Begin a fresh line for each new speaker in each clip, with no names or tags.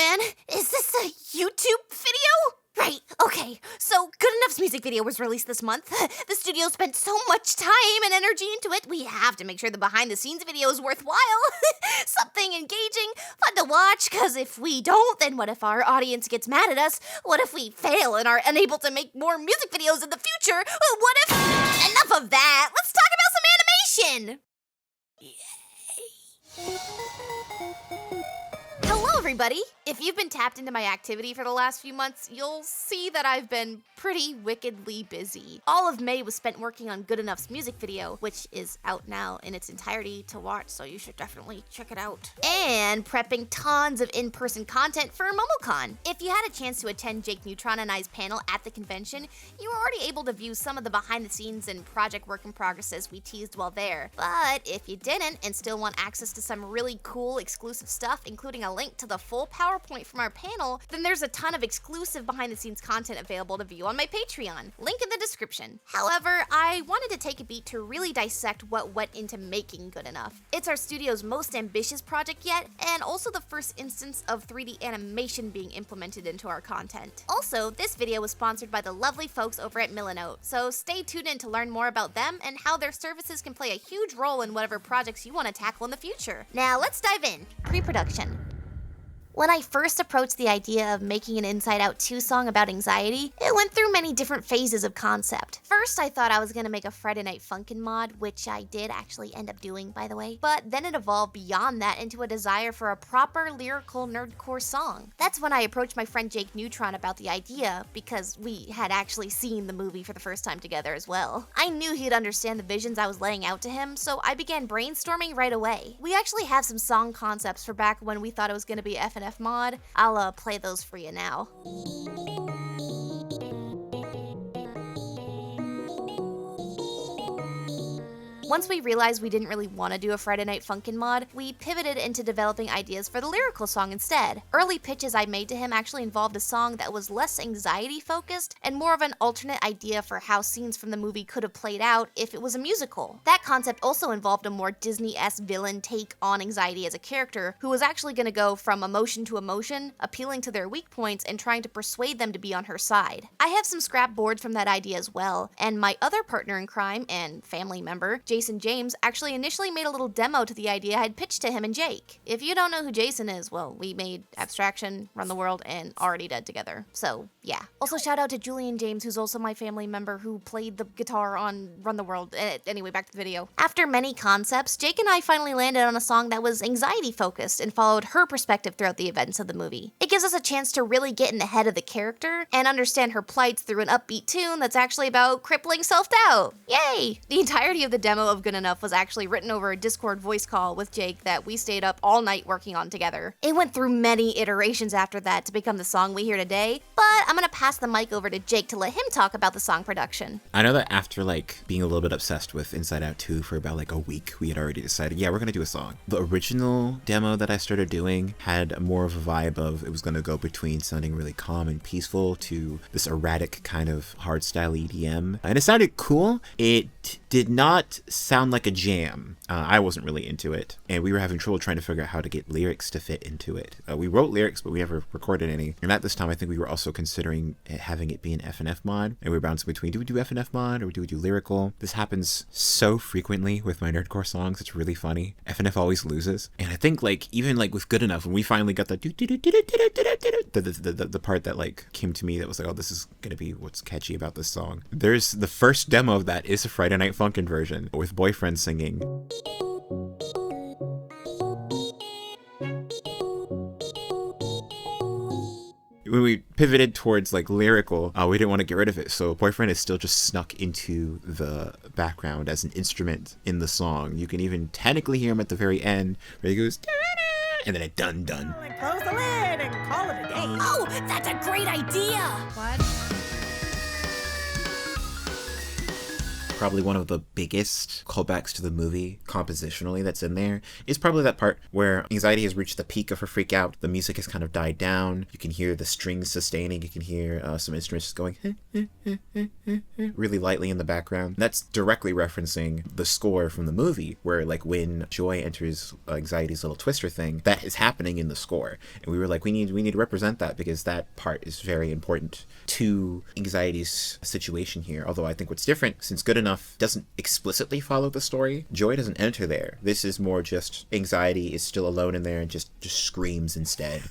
man, is this a YouTube video? Right, okay, so Good Enough's music video was released this month. The studio spent so much time and energy into it, we have to make sure the behind-the-scenes video is worthwhile. Something engaging, fun to watch, because if we don't, then what if our audience gets mad at us? What if we fail and are unable to make more music videos in the future? What if... Enough of that, let's talk about some animation! Yay. Hello, everybody! If you've been tapped into my activity for the last few months, you'll see that I've been pretty wickedly busy. All of May was spent working on Good Enough's music video, which is out now in its entirety to watch, so you should definitely check it out. And prepping tons of in-person content for MomoCon. If you had a chance to attend Jakeneutron and I's panel at the convention, you were already able to view some of the behind-the-scenes and project work in progresses we teased while there. But if you didn't and still want access to some really cool exclusive stuff, including a link to the full PowerPoint from our panel, then there's a ton of exclusive behind-the-scenes content available to view on my Patreon. Link in the description. However, I wanted to take a beat to really dissect what went into making Good Enough. It's our studio's most ambitious project yet, and also the first instance of 3D animation being implemented into our content. Also, this video was sponsored by the lovely folks over at Milanote, so stay tuned in to learn more about them and how their services can play a huge role in whatever projects you want to tackle in the future. Now let's dive in. Pre-production. When I first approached the idea of making an Inside Out 2 song about anxiety, it went through many different phases of concept. First, I thought I was gonna make a Friday Night Funkin' mod, which I did actually end up doing, by the way. But then it evolved beyond that into a desire for a proper lyrical nerdcore song. That's when I approached my friend Jakeneutron about the idea, because we had actually seen the movie for the first time together as well. I knew he'd understand the visions I was laying out to him, so I began brainstorming right away. We actually have some song concepts for back when we thought it was gonna be FNF mod. I'll play those for you now. Once we realized we didn't really want to do a Friday Night Funkin' mod, we pivoted into developing ideas for the lyrical song instead. Early pitches I made to him actually involved a song that was less anxiety focused and more of an alternate idea for how scenes from the movie could have played out if it was a musical. That concept also involved a more Disney-esque villain take on anxiety as a character who was actually going to go from emotion to emotion, appealing to their weak points and trying to persuade them to be on her side. I have some scrap boards from that idea as well, and my other partner in crime and family member, Jason James, actually initially made a little demo to the idea I had pitched to him and Jake. If you don't know who Jason is, well, we made Abstraction, Run the World, and Already Dead together. So, yeah. Also, shout out to Julian James, who's also my family member who played the guitar on Run the World. Anyway, back to the video. After many concepts, Jake and I finally landed on a song that was anxiety-focused and followed her perspective throughout the events of the movie. It gives us a chance to really get in the head of the character and understand her plights through an upbeat tune that's actually about crippling self-doubt. Yay! The entirety of the demo of Good Enough was actually written over a Discord voice call with Jake that we stayed up all night working on together. It went through many iterations after that to become the song we hear today, but I'm gonna pass the mic over to Jake to let him talk about the song production.
I know that after being a little bit obsessed with Inside Out 2 for about a week, we had already decided, yeah, we're gonna do a song. The original demo that I started doing had more of a vibe of, it was gonna go between sounding really calm and peaceful to this erratic kind of hardstyle EDM. And it sounded cool. It did not sound like a jam. I wasn't really into it, and we were having trouble trying to figure out how to get lyrics to fit into it. We wrote lyrics, but we never recorded any. And at this time, I think we were also considering having it be an FNF mod, and we were bouncing between, do we do FNF mod or do we do lyrical? This happens so frequently with my nerdcore songs, it's really funny. FNF always loses. And I think even with Good Enough, when we finally got the part that came to me that was oh, this is gonna be what's catchy about this song. There's the first demo of that is a Friday Night Funkin' version with boyfriend singing. When we pivoted towards lyrical, we didn't want to get rid of it, so Boyfriend is still just snuck into the background as an instrument in the song. You can even technically hear him at the very end where he goes da-da, and then a dun.
Close the lid and call it a day.
Oh, that's a great idea!
What?
probably one of the biggest callbacks to the movie compositionally that's in there is probably that part where Anxiety has reached the peak of her freak out. The music has kind of died down. You can hear the strings sustaining. You can hear some instruments just going really lightly in the background. That's directly referencing the score from the movie, where like when Joy enters Anxiety's little twister thing, that is happening in the score. And we were like, we need to represent that, because that part is very important to Anxiety's situation here. Although I think what's different, since Good Enough doesn't explicitly follow the story, Joy doesn't enter there. This is more just Anxiety is still alone in there and just screams instead.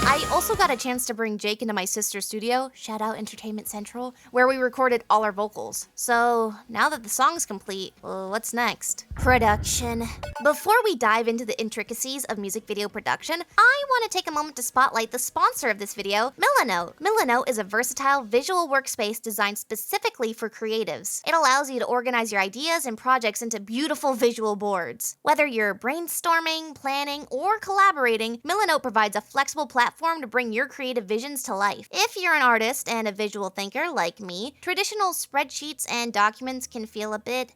I also got a chance to bring Jake into my sister's studio, shout out Entertainment Central, where we recorded all our vocals. So now that the song's complete, what's next? Production. Before we dive into the intricacies of music video production, I want to take a moment to spotlight the sponsor of this video, Milanote. Milanote is a versatile visual workspace designed specifically for creatives. It allows you to organize your ideas and projects into beautiful visual boards. Whether you're brainstorming, planning, or collaborating, Milanote provides a flexible platform to bring your creative visions to life. If you're an artist and a visual thinker like me, traditional spreadsheets and documents can feel a bit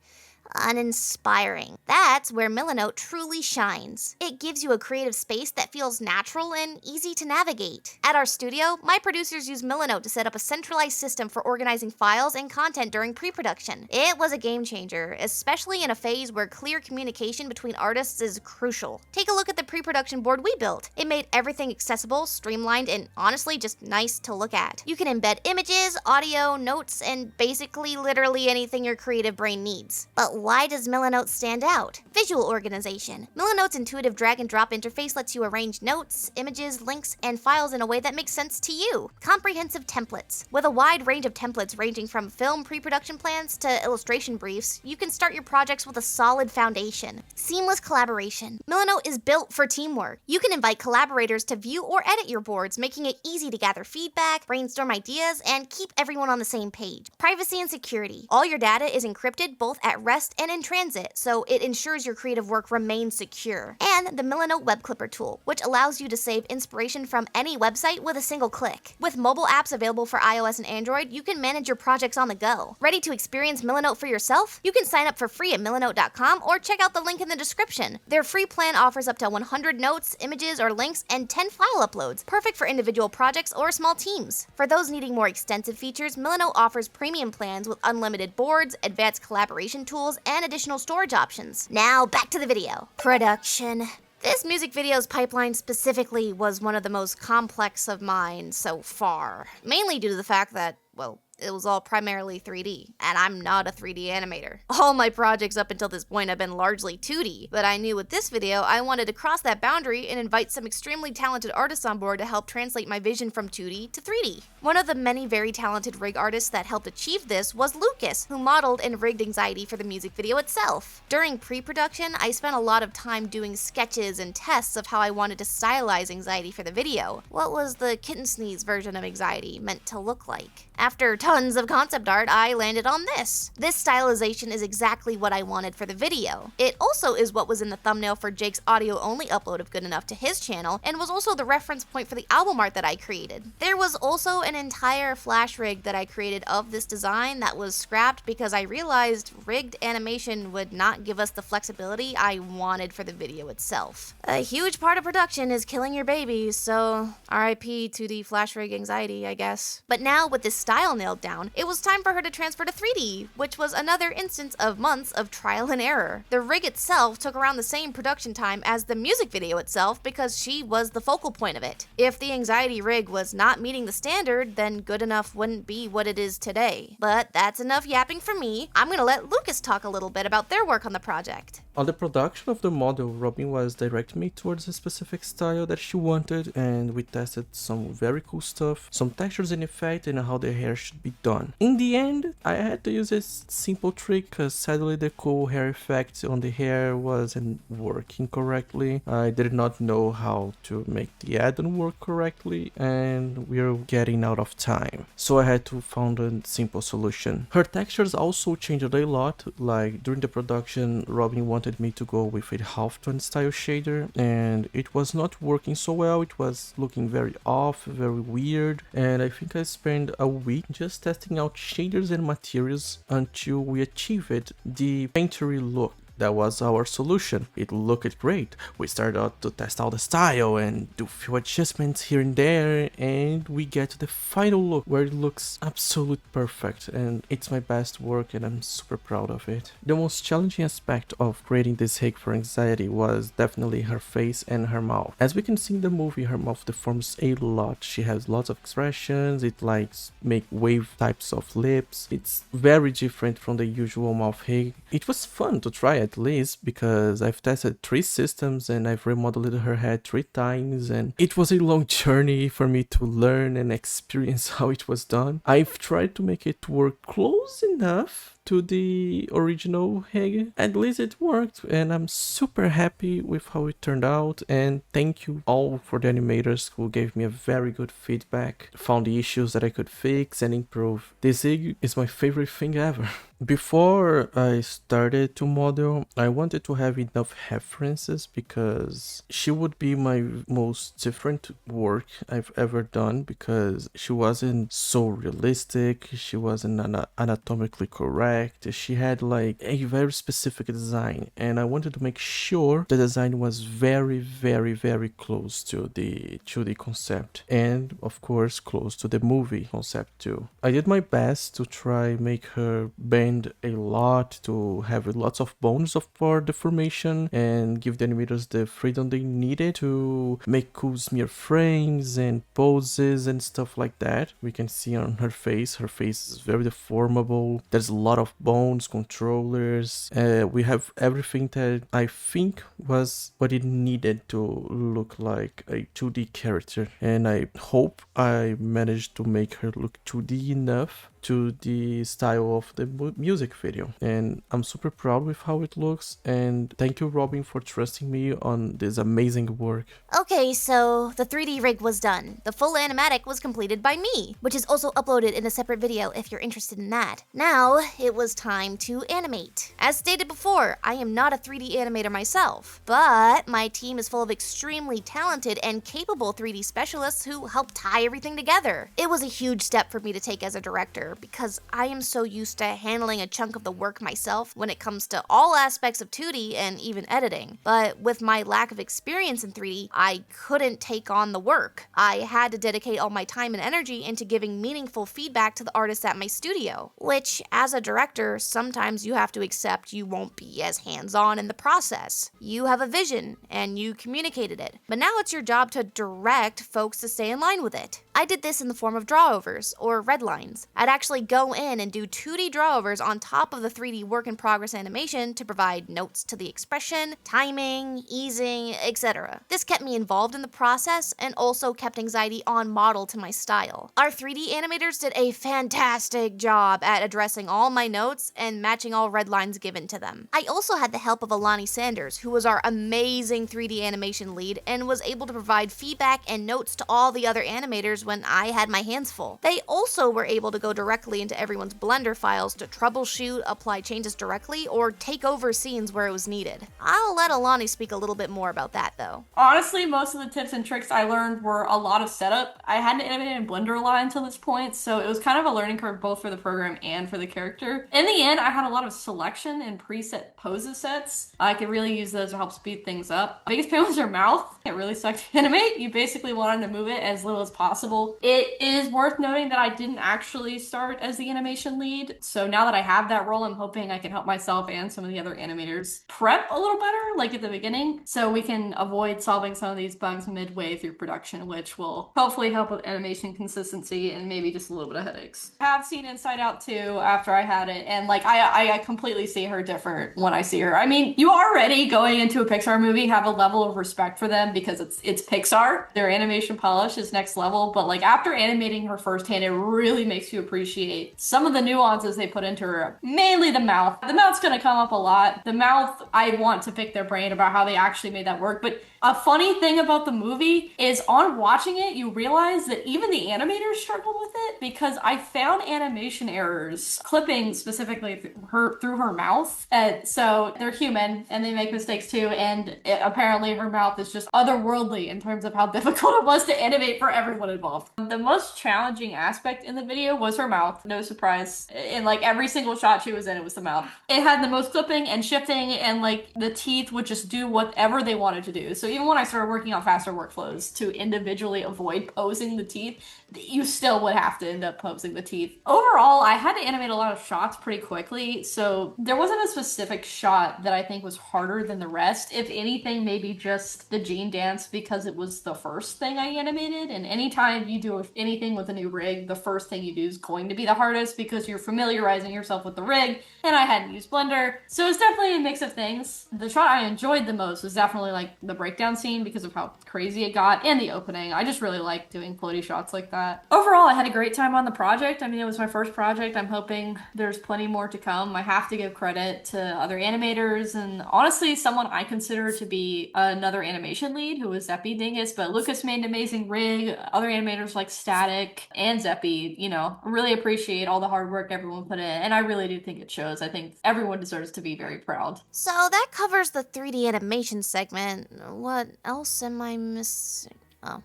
uninspiring. That's where Milanote truly shines. It gives you a creative space that feels natural and easy to navigate. At our studio, my producers use Milanote to set up a centralized system for organizing files and content during pre-production. It was a game changer, especially in a phase where clear communication between artists is crucial. Take a look at the pre-production board we built. It made everything accessible, streamlined, and honestly just nice to look at. You can embed images, audio, notes, and basically literally anything your creative brain needs. But why does Milanote stand out? Visual organization. Milanote's intuitive drag-and-drop interface lets you arrange notes, images, links, and files in a way that makes sense to you. Comprehensive templates. With a wide range of templates ranging from film pre-production plans to illustration briefs, you can start your projects with a solid foundation. Seamless collaboration. Milanote is built for teamwork. You can invite collaborators to view or edit your boards, making it easy to gather feedback, brainstorm ideas, and keep everyone on the same page. Privacy and security. All your data is encrypted both at rest and in transit, so it ensures your creative work remains secure. And the Milanote Web Clipper tool, which allows you to save inspiration from any website with a single click. With mobile apps available for iOS and Android, you can manage your projects on the go. Ready to experience Milanote for yourself? You can sign up for free at milanote.com or check out the link in the description. Their free plan offers up to 100 notes, images, or links, and 10 file uploads, perfect for individual projects or small teams. For those needing more extensive features, Milanote offers premium plans with unlimited boards, advanced collaboration tools, and additional storage options. Now back to the video. Production. This music video's pipeline specifically was one of the most complex of mine so far, mainly due to the fact that, well, it was all primarily 3D, and I'm not a 3D animator. All my projects up until this point have been largely 2D, but I knew with this video I wanted to cross that boundary and invite some extremely talented artists on board to help translate my vision from 2D to 3D. One of the many very talented rig artists that helped achieve this was Lucas, who modeled and rigged Anxiety for the music video itself. During pre-production, I spent a lot of time doing sketches and tests of how I wanted to stylize Anxiety for the video. What was the KittenSneeze version of Anxiety meant to look like? After tons of concept art, I landed on this. This stylization is exactly what I wanted for the video. It also is what was in the thumbnail for Jake's audio-only upload of Good Enough to his channel, and was also the reference point for the album art that I created. There was also an entire flash rig that I created of this design that was scrapped because I realized rigged animation would not give us the flexibility I wanted for the video itself. A huge part of production is killing your babies, so RIP 2D flash rig Anxiety, I guess. But now with this style nailed down, it was time for her to transfer to 3D, which was another instance of months of trial and error. The rig itself took around the same production time as the music video itself because she was the focal point of it. If the Anxiety rig was not meeting the standard, then Good Enough wouldn't be what it is today. But that's enough yapping from me. I'm gonna let Lucas talk a little bit about their work on the project.
On the production of the model, Robin was directing me towards a specific style that she wanted, and we tested some very cool stuff, some textures and effect, and how the hair should be done. In the end, I had to use a simple trick because sadly the cool hair effect on the hair wasn't working correctly. I did not know how to make the add-on work correctly, and we were getting out of time. So I had to find a simple solution. Her textures also changed a lot, like during the production, Robin wanted wanted me to go with a half-tone style shader, and it was not working so well. It was looking very off, very weird, and I think I spent a week just testing out shaders and materials until we achieved the painterly look. That was our solution. It looked great. We started out to test out the style and do few adjustments here and there, and we get to the final look where it looks absolute perfect, and it's my best work and I'm super proud of it. The most challenging aspect of creating this Hake for Anxiety was definitely her face and her mouth. As we can see in the movie, her mouth deforms a lot. She has lots of expressions, it likes make wave types of lips. It's very different from the usual mouth Hake. It was fun to try at least because I've tested 3 systems and I've remodeled her head 3 times, and it was a long journey for me to learn and experience how it was done. I've tried to make it work close enough to the original Hake. At least it worked, and I'm super happy with how it turned out, and thank you all for the animators who gave me a very good feedback, found the issues that I could fix and improve. This Hake is my favorite thing ever. Before I started to model, I wanted to have enough references because she would be my most different work I've ever done, because she wasn't so realistic, she wasn't anatomically correct, she had like a very specific design, and I wanted to make sure the design was very, very, very close to the concept, and of course close to the movie concept too. I did my best to try make her bend a lot, to have lots of bones for deformation, and give the animators the freedom they needed to make cool smear frames and poses and stuff like that. We can see on her face is very deformable. There's a lot of bones, controllers. We have everything that I think was what it needed to look like a 2D character, and I hope I managed to make her look 2D enough to the style of the music video, and I'm super proud with how it looks, and thank you, Robin, for trusting me on this amazing work.
Okay, so the 3D rig was done. The full animatic was completed by me, which is also uploaded in a separate video if you're interested in that. Now, it was time to animate. As stated before, I am not a 3D animator myself, but my team is full of extremely talented and capable 3D specialists who help tie everything together. It was a huge step for me to take as a director, because I am so used to handling a chunk of the work myself when it comes to all aspects of 2D and even editing. But with my lack of experience in 3D, I couldn't take on the work. I had to dedicate all my time and energy into giving meaningful feedback to the artists at my studio, which as a director, sometimes you have to accept you won't be as hands-on in the process. You have a vision and you communicated it, but now it's your job to direct folks to stay in line with it. I did this in the form of drawovers, or red lines. I'd actually go in and do 2D drawovers on top of the 3D work in progress animation to provide notes to the expression, timing, easing, etc. This kept me involved in the process and also kept anxiety on model to my style. Our 3D animators did a fantastic job at addressing all my notes and matching all red lines given to them. I also had the help of Alani Sanders, who was our amazing 3D animation lead and was able to provide feedback and notes to all the other animators when I had my hands full. They also were able to go directly into everyone's Blender files to troubleshoot, apply changes directly, or take over scenes where it was needed. I'll let Alani speak a little bit more about that though.
Honestly, most of the tips and tricks I learned were a lot of setup. I hadn't animated in Blender a lot until this point, so it was kind of a learning curve both for the program and for the character. In the end, I had a lot of selection and preset poses sets. I could really use those to help speed things up. Biggest pain was your mouth. It really sucked to animate. You basically wanted to move it as little as possible. It is worth noting that I didn't actually start as the animation lead, so now that I have that role, I'm hoping I can help myself and some of the other animators prep a little better, like at the beginning, so we can avoid solving some of these bugs midway through production, which will hopefully help with animation consistency and maybe just a little bit of headaches. I have seen Inside Out 2 after I had it, and like I completely see her different when I see her. I mean, you already going into a Pixar movie have a level of respect for them because it's Pixar. Their animation polish is next level, but like after animating her firsthand, it really makes you appreciate appreciate some of the nuances they put into her. Mainly the mouth. The mouth's gonna come up a lot. The mouth, I want to pick their brain about how they actually made that work. But a funny thing about the movie is on watching it, you realize that even the animators struggled with it, because I found animation errors, clipping specifically through her mouth. So they're human and they make mistakes too, and apparently her mouth is just otherworldly in terms of how difficult it was to animate for everyone involved. The most challenging aspect in the video was her mouth, no surprise. In like every single shot she was in, it was the mouth. It had the most clipping and shifting, and like the teeth would just do whatever they wanted to do. So even when I started working on faster workflows to individually avoid posing the teeth, you still would have to end up posing the teeth. Overall, I had to animate a lot of shots pretty quickly, so there wasn't a specific shot that I think was harder than the rest. If anything, maybe just the Gene dance, because it was the first thing I animated, and anytime you do anything with a new rig, the first thing you do is going to be the hardest because you're familiarizing yourself with the rig, and I hadn't used Blender. So it's definitely a mix of things. The shot I enjoyed the most was definitely like the breakdown scene because of how crazy it got, and the opening. I just really like doing floaty shots like that. Overall, I had a great time on the project. I mean, it was my first project. I'm hoping there's plenty more to come. I have to give credit to other animators, and honestly, someone I consider to be another animation lead, who was Zeppy Dingus, but Lucas made an amazing rig. Other animators like Static and Zeppy, you know, really appreciate all the hard work everyone put in, and I really do think it shows. I think everyone deserves to be very proud.
So that covers the 3D animation segment. What else am I missing? Oh,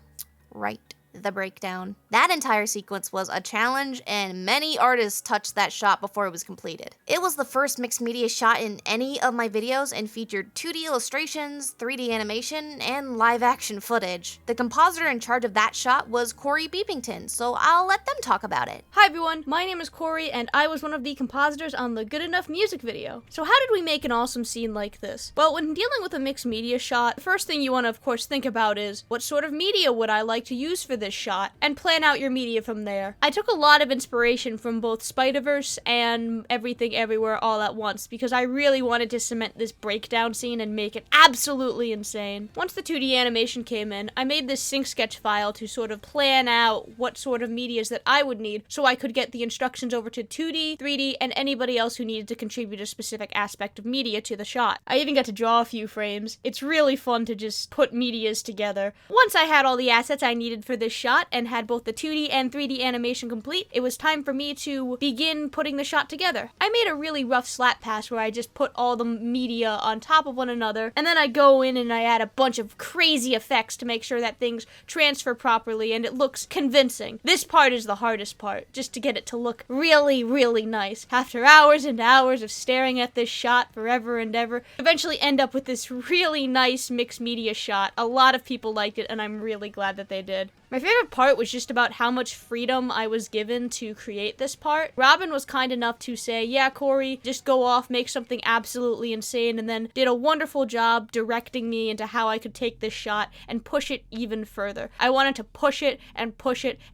right. The breakdown. That entire sequence was a challenge, and many artists touched that shot before it was completed. It was the first mixed media shot in any of my videos and featured 2D illustrations, 3D animation, and live action footage. The compositor in charge of that shot was Corey Beepington, so I'll let them talk about it.
Hi everyone, my name is Corey, and I was one of the compositors on the Good Enough music video. So how did we make an awesome scene like this? Well, when dealing with a mixed media shot, the first thing you want to of course think about is, what sort of media would I like to use for this shot, and plan out your media from there. I took a lot of inspiration from both Spider-Verse and Everything Everywhere All at Once, because I really wanted to cement this breakdown scene and make it absolutely insane. Once the 2D animation came in, I made this sync sketch file to sort of plan out what sort of medias that I would need, so I could get the instructions over to 2D, 3D, and anybody else who needed to contribute a specific aspect of media to the shot. I even got to draw a few frames. It's really fun to just put medias together. Once I had all the assets I needed for this shot, and had both the 2D and 3D animation complete, it was time for me to begin putting the shot together. I made a really rough slap pass where I just put all the media on top of one another, and then I go in and I add a bunch of crazy effects to make sure that things transfer properly and it looks convincing. This part is the hardest part, just to get it to look really, really nice. After hours and hours of staring at this shot forever and ever, eventually end up with this really nice mixed media shot. A lot of people liked it, and I'm really glad that they did. My favorite part was just about how much freedom I was given to create this part. Robin was kind enough to say, yeah, Corey, just go off, make something absolutely insane, and then did a wonderful job directing me into how I could take this shot and push it even further. I wanted to push it and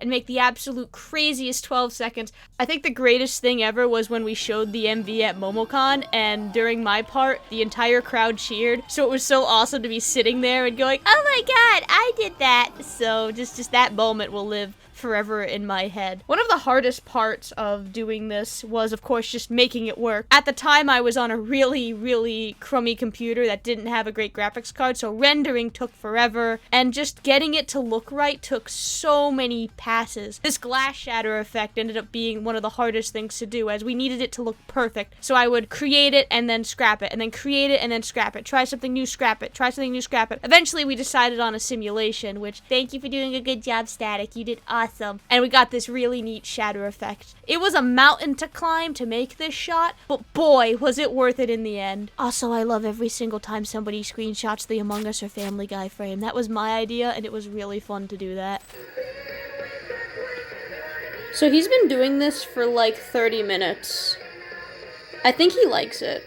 make the absolute craziest 12 seconds. I think the greatest thing ever was when we showed the MV at MomoCon, and during my part, the entire crowd cheered, so it was so awesome to be sitting there and going, oh my god, I did that! So just that moment will live forever in my head. One of the hardest parts of doing this was, of course, just making it work. At the time, I was on a really, really crummy computer that didn't have a great graphics card, so rendering took forever, and just getting it to look right took so many passes. This glass shatter effect ended up being one of the hardest things to do, as we needed it to look perfect. So I would create it and then scrap it, and then create it and then scrap it. Try something new, scrap it. Try something new, scrap it. Eventually, we decided on a simulation, which, thank you for doing a good job, Static. You did awesome. And we got this really neat shadow effect. It was a mountain to climb to make this shot, but boy, was it worth it in the end. Also, I love every single time somebody screenshots the Among Us or Family Guy frame. That was my idea, and it was really fun to do that. So he's been doing this for like 30 minutes. I think he likes it.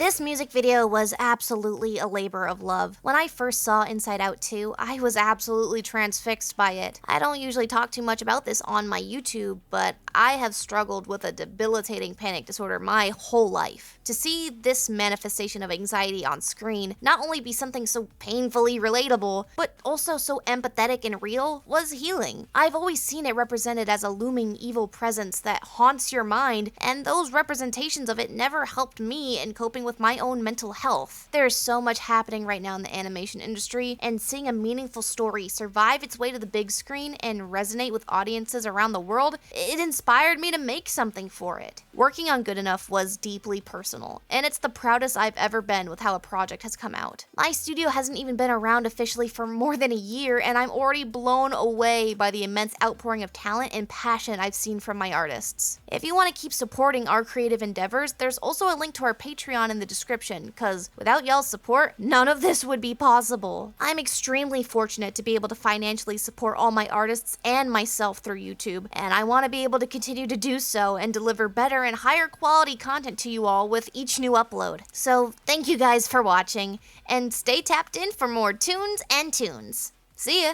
This music video was absolutely a labor of love. When I first saw Inside Out 2, I was absolutely transfixed by it. I don't usually talk too much about this on my YouTube, but I have struggled with a debilitating panic disorder my whole life. To see this manifestation of anxiety on screen not only be something so painfully relatable, but also so empathetic and real, was healing. I've always seen it represented as a looming evil presence that haunts your mind, and those representations of it never helped me in coping with my own mental health. There's so much happening right now in the animation industry, and seeing a meaningful story survive its way to the big screen and resonate with audiences around the world, it inspired me to make something for it. Working on Good Enough was deeply personal, and it's the proudest I've ever been with how a project has come out. My studio hasn't even been around officially for more than a year, and I'm already blown away by the immense outpouring of talent and passion I've seen from my artists. If you want to keep supporting our creative endeavors, there's also a link to our Patreon in the description, because without y'all's support, none of this would be possible. I'm extremely fortunate to be able to financially support all my artists and myself through YouTube, and I want to be able to continue to do so and deliver better and higher quality content to you all with each new upload. So thank you guys for watching, and stay tapped in for more tunes and tunes. See ya!